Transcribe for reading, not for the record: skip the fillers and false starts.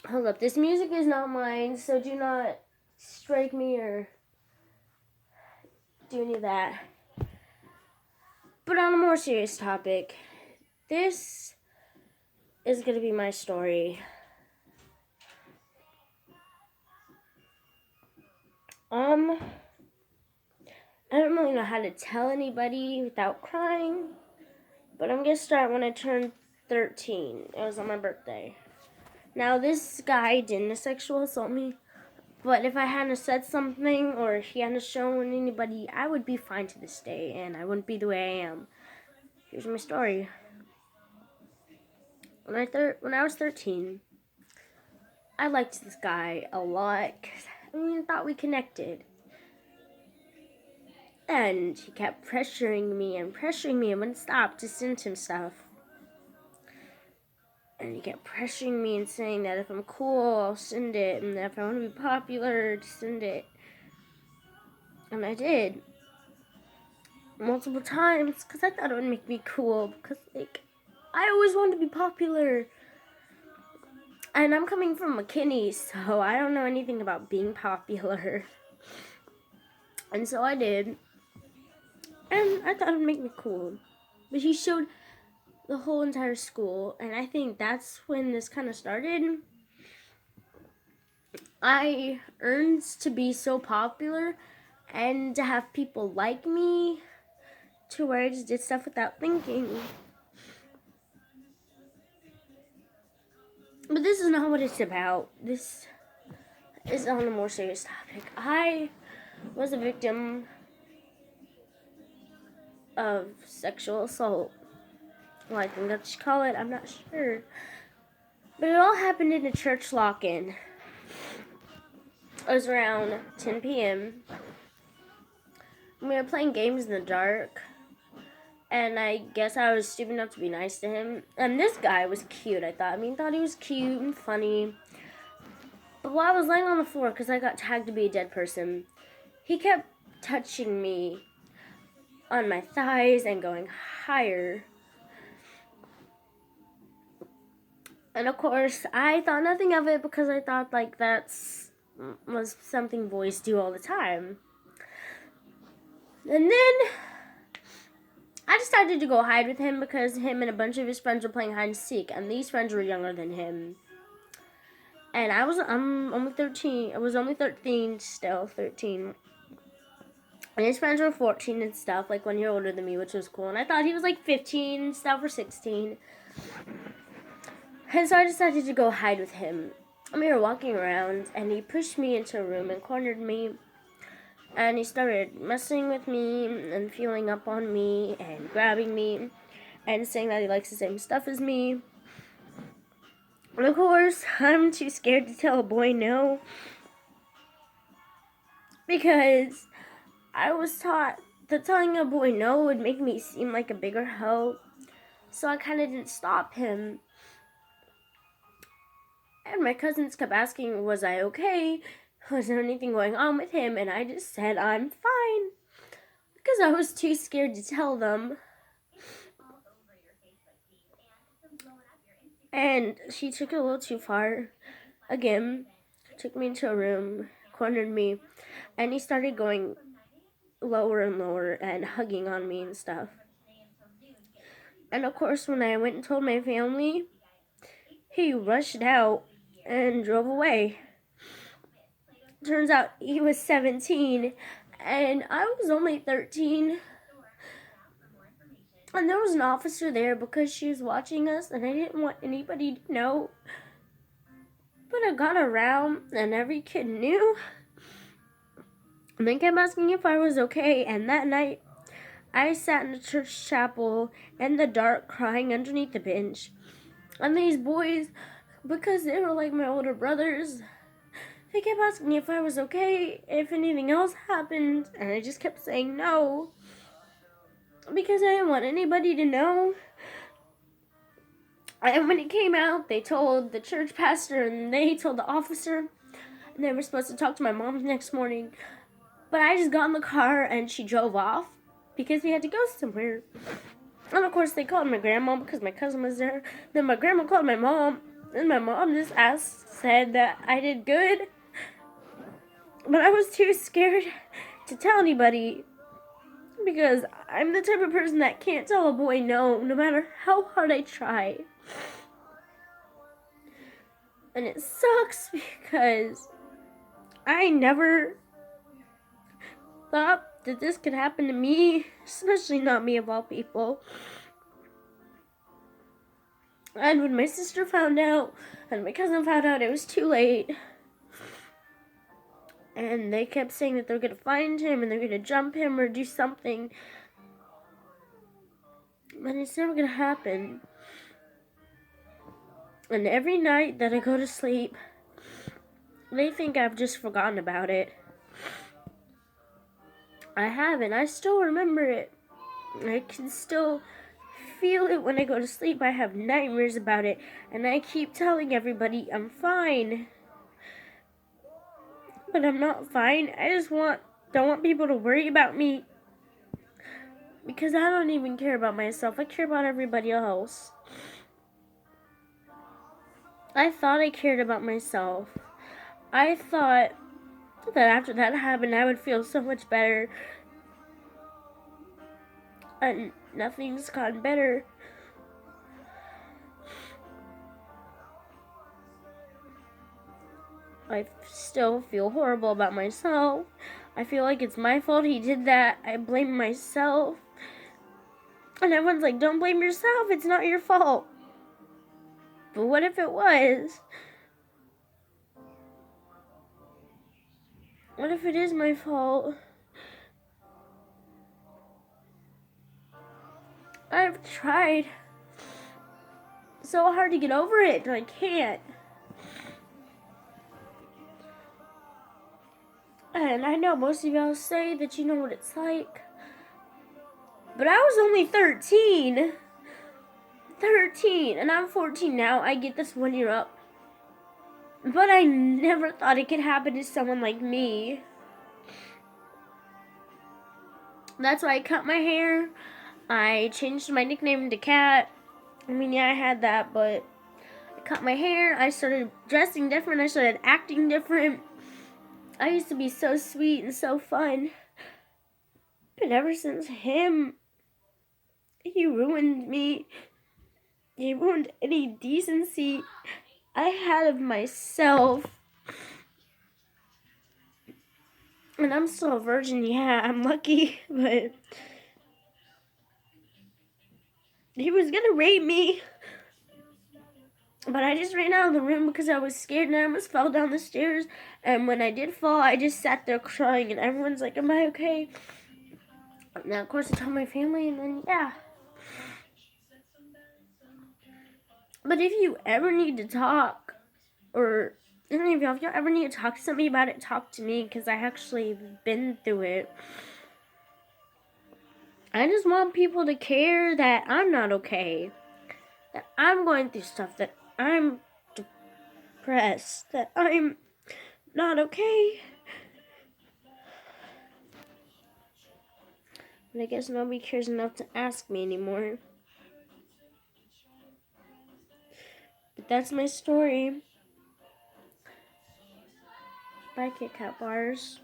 Hold up, this music is not mine, so do not strike me or do any of that. But on a more serious topic, this is going to be my story. I don't really know how to tell anybody without crying, but I'm going to start when I turned 13. It was on my birthday. Now, this guy didn't sexual assault me, but if I hadn't said something or he hadn't shown anybody, I would be fine to this day, and I wouldn't be the way I am. Here's my story. When I was 13, I liked this guy a lot because I thought we connected. And he kept pressuring me and wouldn't stop to send him stuff. And he kept pressuring me and saying that if I'm cool, I'll send it, and that if I want to be popular, to send it. And I did. Multiple times, because I thought it would make me cool, because, I always wanted to be popular. And I'm coming from McKinney, so I don't know anything about being popular. And so I did. And I thought it would make me cool. But he showed the whole entire school, and I think that's when this kind of started. I earned to be so popular and to have people like me to where I just did stuff without thinking. But this is not what it's about. This is on a more serious topic. I was a victim of sexual assault. Well, I think that's what you call it. I'm not sure. But it all happened in a church lock-in. It was around 10 p.m. We were playing games in the dark. And I guess I was stupid enough to be nice to him. And this guy was cute, I thought. Thought he was cute and funny. But while I was laying on the floor, because I got tagged to be a dead person, he kept touching me on my thighs and going higher. And of course, I thought nothing of it because I thought that's was something boys do all the time. And then I decided to go hide with him because him and a bunch of his friends were playing hide and seek, and these friends were younger than him. And I'm only 13. I was only 13, still 13. And his friends were 14 and stuff, like 1 year older than me, which was cool. And I thought he was like 15 and stuff, or 16. And so I decided to go hide with him. And we were walking around, and he pushed me into a room and cornered me. And he started messing with me and feeling up on me and grabbing me and saying that he likes the same stuff as me. And of course, I'm too scared to tell a boy no. Because I was taught that telling a boy no would make me seem like a bigger hoe. So I kind of didn't stop him. And my cousins kept asking, was I okay? Was there anything going on with him? And I just said, I'm fine. Because I was too scared to tell them. And she took it a little too far. Again, took me into a room, cornered me, and he started going lower and lower and hugging on me and stuff. And of course, when I went and told my family, he rushed out and drove away. Turns out he was 17 and I was only 13. And there was an officer there because she was watching us and I didn't want anybody to know. But I got around and every kid knew. And they kept asking if I was okay. And that night, I sat in the church chapel in the dark crying underneath the bench. And these boys, because they were like my older brothers, they kept asking me if I was okay, if anything else happened, and I just kept saying no. Because I didn't want anybody to know. And when it came out, they told the church pastor and they told the officer. And they were supposed to talk to my mom the next morning. But I just got in the car and she drove off because we had to go somewhere. And of course they called my grandma because my cousin was there. Then my grandma called my mom. And my mom just said that I did good. But I was too scared to tell anybody. Because I'm the type of person that can't tell a boy no, no matter how hard I try. And it sucks because I never thought that this could happen to me, especially not me of all people. And when my sister found out and my cousin found out, it was too late. And they kept saying that they're going to find him and they're going to jump him or do something. But it's never going to happen. And every night that I go to sleep, they think I've just forgotten about it. I haven't. I still remember it. I can still feel it when I go to sleep. I have nightmares about it. And I keep telling everybody I'm fine. But I'm not fine. I just don't want people to worry about me. Because I don't even care about myself. I care about everybody else. I thought I cared about myself. I thought that after that happened, I would feel so much better. And nothing's gotten better. I still feel horrible about myself. I feel like it's my fault he did that. I blame myself. And everyone's like, don't blame yourself. It's not your fault. But what if it was? What if it is my fault? I've tried so hard to get over it, and I can't. And I know most of y'all say that you know what it's like. But I was only 13. 13, and I'm 14 now. I get this 1 year up. But I never thought it could happen to someone like me. That's why I cut my hair. I changed my nickname to Cat. I mean, yeah, I had that, but I cut my hair. I started dressing different. I started acting different. I used to be so sweet and so fun. But ever since him, he ruined me. He ruined any decency I had of myself. And I'm still a virgin, yeah, I'm lucky, but he was gonna rape me. But I just ran out of the room because I was scared and I almost fell down the stairs. And when I did fall, I just sat there crying and everyone's like, am I okay? Now, of course, I told my family and then, yeah. But if you ever need to talk, or any of y'all, if y'all ever need to talk to somebody about it, talk to me because I actually been through it. I just want people to care that I'm not okay. That I'm going through stuff, that I'm depressed, that I'm not okay. But I guess nobody cares enough to ask me anymore. But that's my story. Bye, Kit Kat bars.